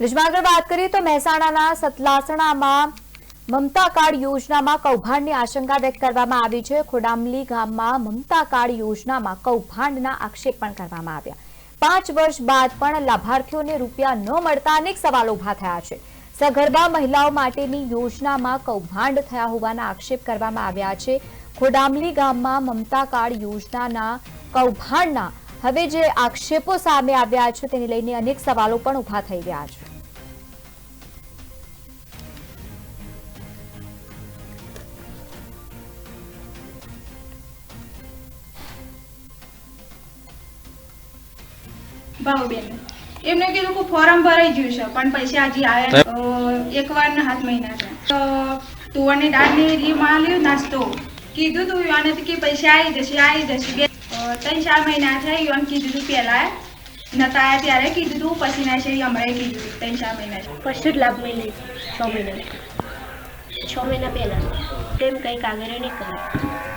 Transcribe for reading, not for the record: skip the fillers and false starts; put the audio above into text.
બ્રિજમાં આગળ વાત કરીએ તો મહેસાણાના સતલાસણામાં મમતા કાર્ડ યોજનામાં કૌભાંડની આશંકા વ્યક્ત કરવામાં આવી છે। ખોડામલી ગામમાં મમતા કાર્ડ યોજનામાં કૌભાંડના આક્ષેપ પણ કરવામાં આવ્યા। 5 વર્ષ બાદ પણ લાભાર્થીઓને રૂપિયા ન મળતા અનેક સવાલો ઉભા થયા છે। સગર્ભા મહિલાઓ માટેની યોજનામાં કૌભાંડ થયા હોવાના આક્ષેપ કરવામાં આવ્યા છે। ખોડામલી ગામમાં મમતા કાર્ડ યોજનાના કૌભાંડના હવે જે આક્ષેપો સામે આવ્યા છે તેને લઈને અનેક સવાલો પણ ઉભા થઈ ગયા છે। ભાવબેન એમને કીધું કે ફોર્મ ભરાઈ ગયું છે પણ પૈસા હજી આવ્યા એકવાર ને 7 મહિના છે તો તુવરની દાળની રીમાં લ્યો નાસ્તો કીધું તું યોને કે પૈસા આવી જશે 3-4 મહિના છે યોન કીધું તું પહેલા નતા આવ્યા ત્યારે કીધું તું પછી ના છે હમણાં કીધું 3-4 મહિના છે પછી લાભ મહિને 6 મહિના પહેલા તેમ કંઈ કાગળ નહીં કરે।